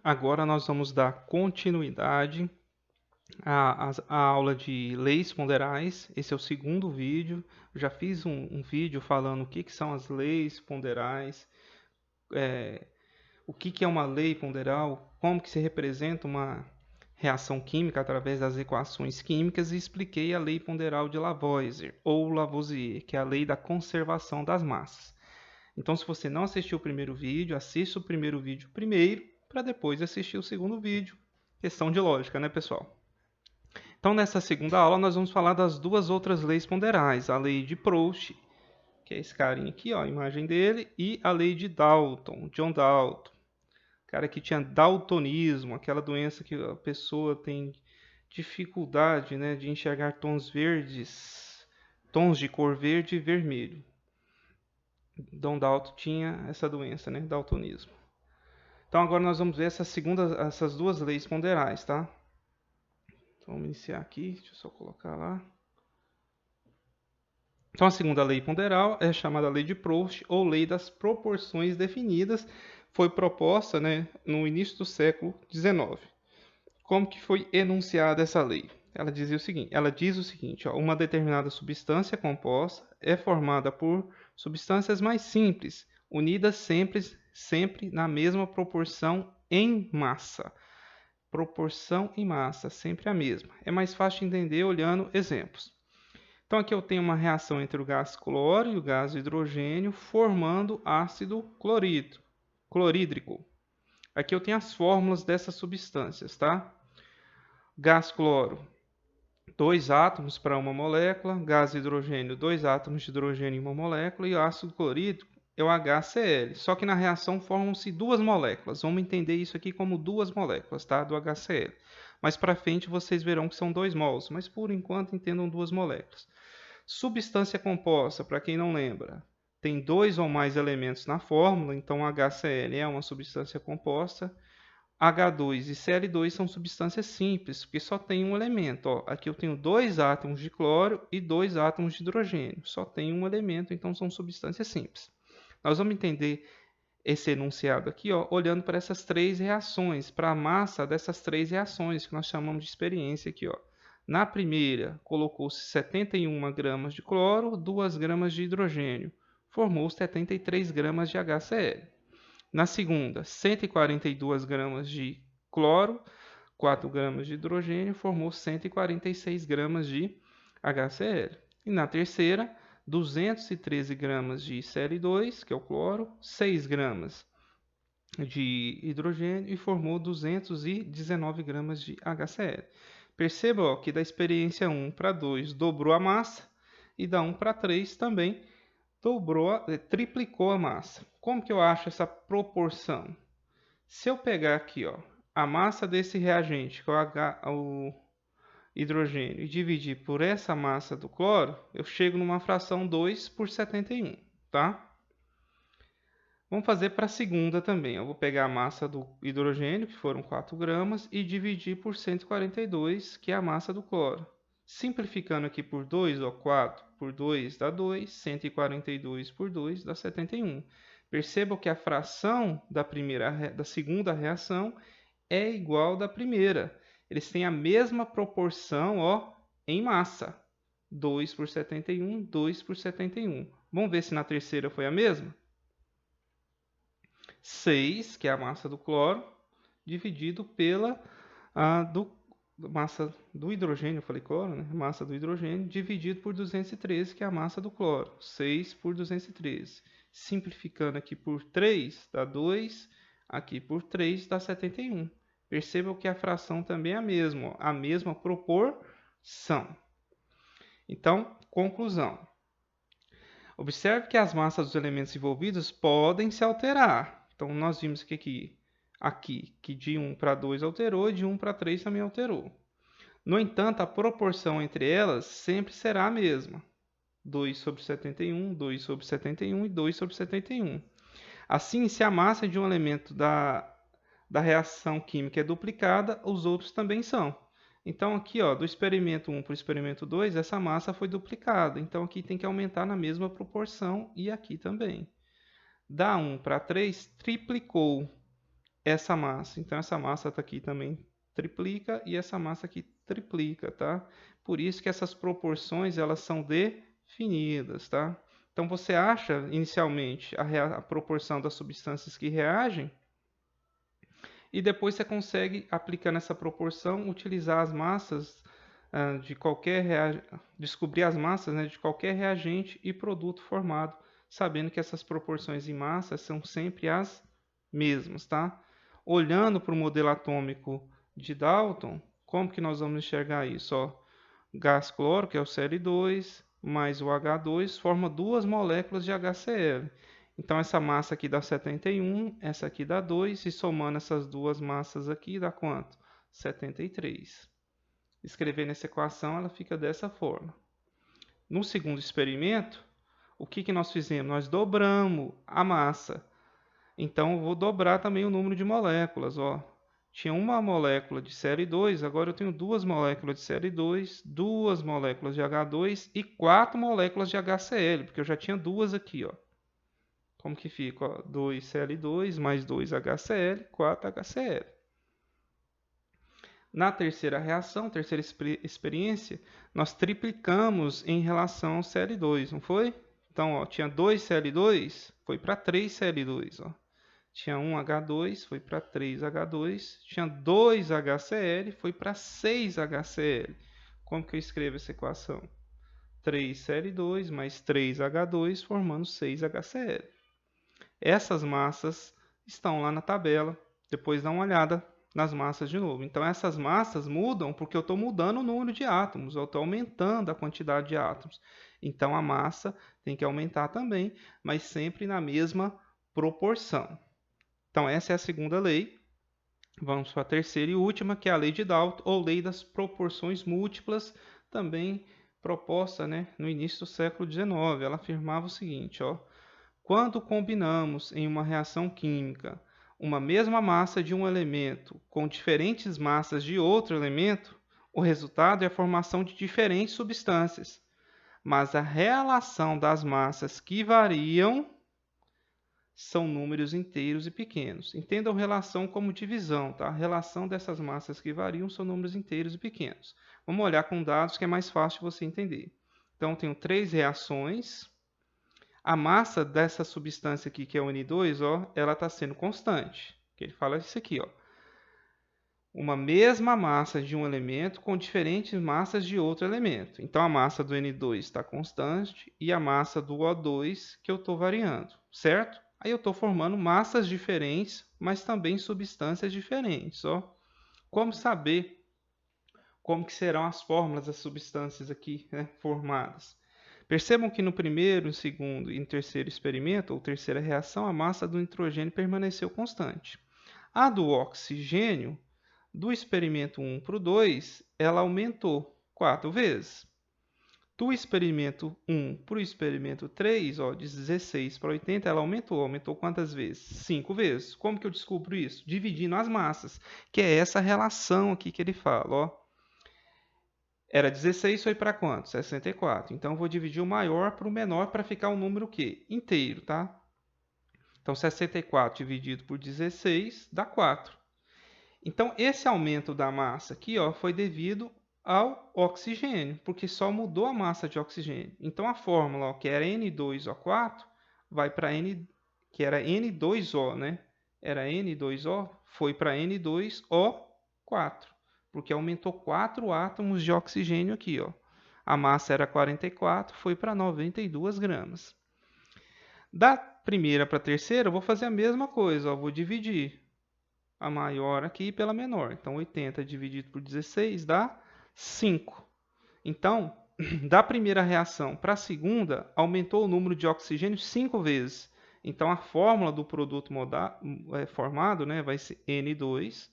Agora nós vamos dar continuidade à aula de leis ponderais. Esse é o segundo vídeo. Eu já fiz um vídeo falando o que são as leis ponderais, o que é uma lei ponderal, como que se representa uma reação química através das equações químicas, e expliquei a lei ponderal de Lavoisier, ou Lavoisier, que é a lei da conservação das massas. Então, se você não assistiu o primeiro vídeo, assista o primeiro vídeo primeiro, para depois assistir o segundo vídeo. Questão de lógica, né, pessoal? Então, nessa segunda aula, nós vamos falar das duas outras leis ponderais. A lei de Proust, que é esse carinha aqui, ó, a imagem dele, e a lei de Dalton, John Dalton. Cara que tinha daltonismo, aquela doença que a pessoa tem dificuldade, né, de enxergar tons verdes, tons de cor verde e vermelho. John Dalton tinha essa doença, né, daltonismo. Então agora nós vamos ver essas duas leis ponderais, tá? Então, vamos iniciar aqui, deixa eu só colocar lá. Então a segunda lei ponderal é chamada lei de Proust, ou lei das proporções definidas. Foi proposta, né, no início do século XIX. Como que foi enunciada essa lei? Ela diz o seguinte, ó, uma determinada substância composta é formada por substâncias mais simples, unidas sempre na mesma proporção em massa. Proporção em massa, sempre a mesma. É mais fácil de entender olhando exemplos. Então aqui eu tenho uma reação entre o gás cloro e o gás hidrogênio, formando ácido clorídrico. Aqui eu tenho as fórmulas dessas substâncias, tá? Gás cloro, 2 átomos para uma molécula, gás hidrogênio, 2 átomos de hidrogênio em uma molécula, e o ácido clorídrico é o HCl. Só que na reação formam-se duas moléculas. Vamos entender isso aqui como duas moléculas, tá? Do HCl. Mais para frente vocês verão que são 2 mols, mas por enquanto entendam duas moléculas. Substância composta, para quem não lembra, tem 2 ou mais elementos na fórmula, então HCl é uma substância composta. H2 e Cl2 são substâncias simples, porque só tem um elemento. Ó, aqui eu tenho 2 átomos de cloro e 2 átomos de hidrogênio. Só tem um elemento, então são substâncias simples. Nós vamos entender esse enunciado aqui, ó, olhando para essas 3 reações, para a massa dessas 3 reações, que nós chamamos de experiência aqui. Ó. Na primeira, colocou-se 71 gramas de cloro, 2 gramas de hidrogênio. Formou 73 gramas de HCl. Na segunda, 142 gramas de cloro, 4 gramas de hidrogênio, formou 146 gramas de HCl. E na terceira, 213 gramas de Cl2, que é o cloro, 6 gramas de hidrogênio e formou 219 gramas de HCl. Perceba ó, que da experiência 1 para 2 dobrou a massa e da 1 para 3 também triplicou a massa. Como que eu acho essa proporção? Se eu pegar aqui, ó, a massa desse reagente, que é o hidrogênio, e dividir por essa massa do cloro, eu chego numa fração 2 por 71, tá? Vamos fazer para a segunda também. Eu vou pegar a massa do hidrogênio, que foram 4 gramas, e dividir por 142, que é a massa do cloro. Simplificando aqui por 2, ó, 4 por 2 dá 2, 142 por 2 dá 71. Percebam que a fração da segunda reação é igual da primeira. Eles têm a mesma proporção ó, em massa. 2 por 71, 2 por 71. Vamos ver se na terceira foi a mesma? 6, que é a massa do cloro, dividido pela massa do hidrogênio, eu falei cloro, né? Massa do hidrogênio, dividido por 213, que é a massa do cloro. 6 por 213. Simplificando aqui por 3, dá 2. Aqui por 3, dá 71. Percebam que a fração também é a mesma proporção. Então, conclusão. Observe que as massas dos elementos envolvidos podem se alterar. Então, nós vimos que aqui que de 1 para 2 alterou e de 1 para 3 também alterou. No entanto, a proporção entre elas sempre será a mesma. 2 sobre 71, 2 sobre 71 e 2 sobre 71. Assim, se a massa de um elemento da reação química é duplicada, os outros também são. Então, aqui, ó, do experimento 1 para o experimento 2, essa massa foi duplicada. Então, aqui tem que aumentar na mesma proporção e aqui também. Da 1 para 3, triplicou. essa massa. Então, essa massa está aqui também triplica e essa massa aqui triplica, tá? Por isso que essas proporções, elas são definidas, tá? Então, você acha, inicialmente, a proporção das substâncias que reagem e depois você consegue, aplicando essa proporção, utilizar as massas de qualquer descobrir as massas, né, de qualquer reagente e produto formado, sabendo que essas proporções em massa são sempre as mesmas, tá? Olhando para o modelo atômico de Dalton, como que nós vamos enxergar isso? Ó, gás cloro, que é o Cl2, mais o H2, forma duas moléculas de HCl. Então, essa massa aqui dá 71, essa aqui dá 2, e somando essas duas massas aqui, dá quanto? 73. Escrevendo essa equação, ela fica dessa forma. No segundo experimento, o que nós fizemos? Nós dobramos a massa. Então, eu vou dobrar também o número de moléculas. Ó. Tinha uma molécula de Cl2, agora eu tenho duas moléculas de Cl2, duas moléculas de H2 e 4 moléculas de HCl, porque eu já tinha duas aqui. Ó. Como que fica? Ó, 2Cl2 mais 2HCl, 4HCl. Na terceira reação, terceira experiência, nós triplicamos em relação ao Cl2, não foi? Então, ó, tinha 2Cl2, foi para 3Cl2. Ó. Tinha 1H2, foi para 3H2. Tinha 2HCl, foi para 6HCl. Como que eu escrevo essa equação? 3Cl2 mais 3H2 formando 6HCl. Essas massas estão lá na tabela. Depois dá uma olhada nas massas de novo. Então, essas massas mudam porque eu estou mudando o número de átomos. Eu estou aumentando a quantidade de átomos. Então, a massa tem que aumentar também, mas sempre na mesma proporção. Então, essa é a segunda lei. Vamos para a terceira e última, que é a lei de Dalton, ou lei das proporções múltiplas, também proposta, né, no início do século XIX. Ela afirmava o seguinte, ó, quando combinamos em uma reação química uma mesma massa de um elemento com diferentes massas de outro elemento, o resultado é a formação de diferentes substâncias. Mas a relação das massas que variam são números inteiros e pequenos. Entendam relação como divisão, tá? A relação dessas massas que variam são números inteiros e pequenos. Vamos olhar com dados que é mais fácil você entender. Então, tenho 3 reações. A massa dessa substância aqui, que é o N2, ó, ela está sendo constante. Ele fala isso aqui, ó. Uma mesma massa de um elemento com diferentes massas de outro elemento. Então, a massa do N2 está constante e a massa do O2 que eu estou variando, certo? Aí eu estou formando massas diferentes, mas também substâncias diferentes. Ó. Como saber como que serão as fórmulas das substâncias aqui, né, formadas? Percebam que no primeiro, no segundo e no terceiro experimento, ou terceira reação, a massa do nitrogênio permaneceu constante. A do oxigênio, do experimento 1 para o 2, ela aumentou 4 vezes. Do experimento 1 para o experimento 3, ó, de 16 para 80, ela aumentou. Aumentou quantas vezes? 5 vezes. Como que eu descubro isso? Dividindo as massas, que é essa relação aqui que ele fala. Ó. Era 16, foi para quanto? 64. Então, eu vou dividir o maior para o menor para ficar um número o quê? Inteiro, tá? Então, 64 dividido por 16 dá 4. Então, esse aumento da massa aqui ó, foi devido ao oxigênio, porque só mudou a massa de oxigênio. Então, a fórmula ó, que era N2O4 vai para N, que era N2O, né? Era N2O, foi para N2O4, porque aumentou 4 átomos de oxigênio aqui. Ó. A massa era 44, foi para 92 gramas. Da primeira para a terceira, eu vou fazer a mesma coisa, ó, vou dividir a maior aqui pela menor. Então, 80 dividido por 16 dá 5. Então, da primeira reação para a segunda, aumentou o número de oxigênio 5 vezes. Então, a fórmula do produto formado né, vai ser N2O5.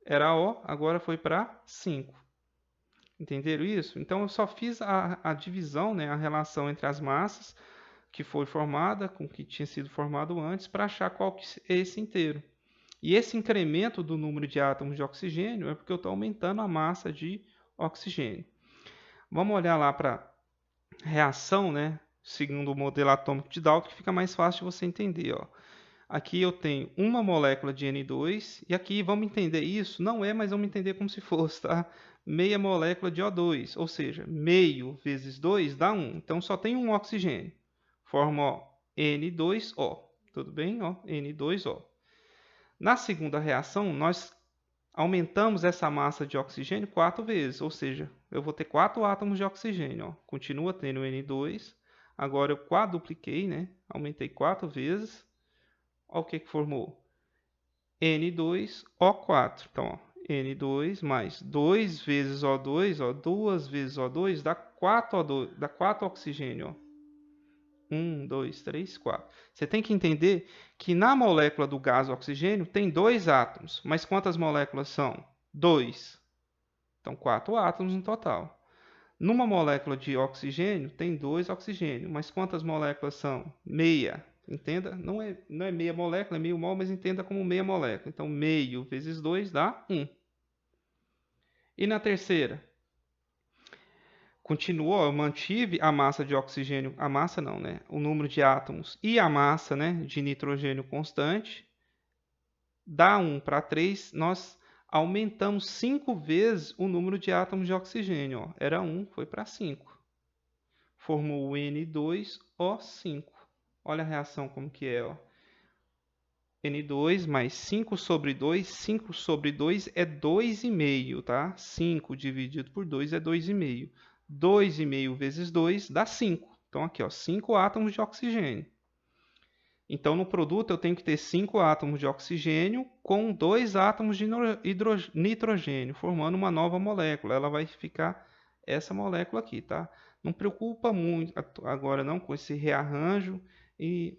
Era O, agora foi para 5. Entenderam isso? Então, eu só fiz a divisão, né, a relação entre as massas que foi formada com o que tinha sido formado antes para achar qual que é esse inteiro. E esse incremento do número de átomos de oxigênio é porque eu estou aumentando a massa de oxigênio. Vamos olhar lá para a reação, né, segundo o modelo atômico de Dalton, que fica mais fácil de você entender. Ó. Aqui eu tenho uma molécula de N2, e aqui vamos entender isso, não é, mas vamos entender como se fosse, tá? Meia molécula de O2, ou seja, meio vezes 2 dá 1. Então só tem um oxigênio. Forma ó, N2O. Tudo bem? Ó, N2O. Na segunda reação, nós aumentamos essa massa de oxigênio 4 vezes, ou seja, eu vou ter 4 átomos de oxigênio. Ó. Continua tendo N2, agora eu quadrupliquei, né? Aumentei 4 vezes. Olha o que formou. N2O4. Então, ó, N2 mais 2 vezes O2, ó, 2 vezes O2 dá 4 O2, dá 4 oxigênio. Ó. 1, 2, 3, 4. Você tem que entender que na molécula do gás oxigênio tem 2 átomos, mas quantas moléculas são? 2. Então, 4 átomos no total. Numa molécula de oxigênio tem 2 oxigênios, mas quantas moléculas são? Meia. Entenda? Não é meia molécula, é meio mol, mas entenda como meia molécula. Então, meio vezes 2 dá 1. E na terceira? Continuou, eu mantive a massa de oxigênio, a massa não, né? O número de átomos e a massa, né, de nitrogênio constante. Dá 1 para 3, nós aumentamos 5 vezes o número de átomos de oxigênio. Ó. Era 1, foi para 5. Formou o N2O5. Olha a reação como que é, ó. N2 mais 5 sobre 2, 5 sobre 2 é 2,5, tá? 5 dividido por 2 é 2,5. 2,5 vezes 2 dá 5. Então, aqui, ó, 5 átomos de oxigênio. Então, no produto, eu tenho que ter 5 átomos de oxigênio com 2 átomos de nitrogênio, formando uma nova molécula. Ela vai ficar essa molécula aqui, tá? Não preocupa muito agora não com esse rearranjo e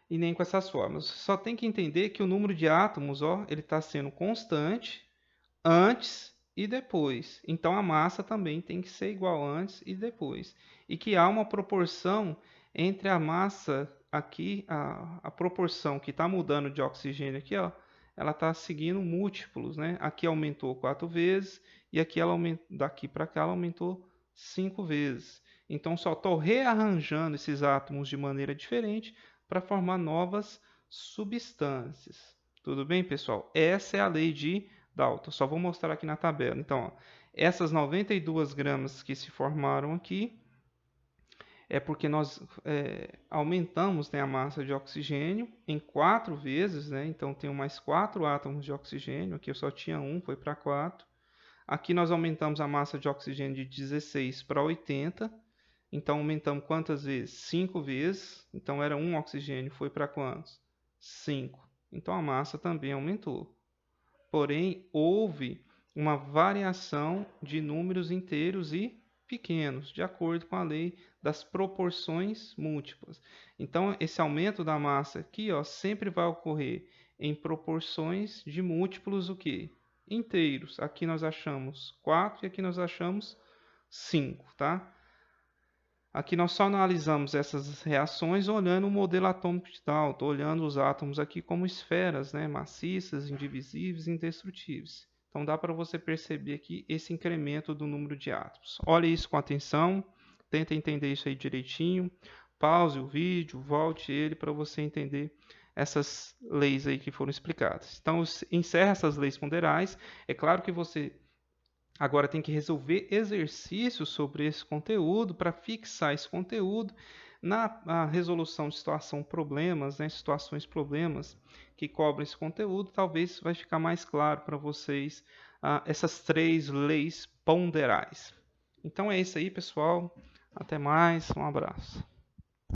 nem com essas formas. Só tem que entender que o número de átomos, ó, ele está sendo constante antes e depois. Então a massa também tem que ser igual antes e depois. E que há uma proporção entre a massa aqui, a proporção que está mudando de oxigênio aqui, ó, ela está seguindo múltiplos, né? Aqui aumentou 4 vezes e aqui ela daqui para cá ela aumentou 5 vezes. Então só estou rearranjando esses átomos de maneira diferente para formar novas substâncias. Tudo bem, pessoal? Essa é a lei de Dalton. Só vou mostrar aqui na tabela. Então, ó, essas 92 gramas que se formaram aqui é porque nós aumentamos, né, a massa de oxigênio em 4 vezes, né? Então, tenho mais 4 átomos de oxigênio. Aqui eu só tinha 1, foi para 4. Aqui nós aumentamos a massa de oxigênio de 16 para 80. Então, aumentamos quantas vezes? 5 vezes. Então, era 1 oxigênio, foi para quantos? 5. Então, a massa também aumentou. Porém, houve uma variação de números inteiros e pequenos, de acordo com a lei das proporções múltiplas. Então, esse aumento da massa aqui, ó, sempre vai ocorrer em proporções de múltiplos o quê? Inteiros. Aqui nós achamos 4 e aqui nós achamos 5, tá? Aqui nós só analisamos essas reações olhando o modelo atômico de Dalton, olhando os átomos aqui como esferas, né, maciças, indivisíveis e indestrutíveis. Então dá para você perceber aqui esse incremento do número de átomos. Olhe isso com atenção, tenta entender isso aí direitinho, pause o vídeo, volte ele para você entender essas leis aí que foram explicadas. Então encerra essas leis ponderais. É claro que você agora tem que resolver exercícios sobre esse conteúdo para fixar esse conteúdo na resolução de situação problemas, né, situações problemas que cobrem esse conteúdo. Talvez vai ficar mais claro para vocês essas 3 leis ponderais. Então é isso aí, pessoal. Até mais, um abraço.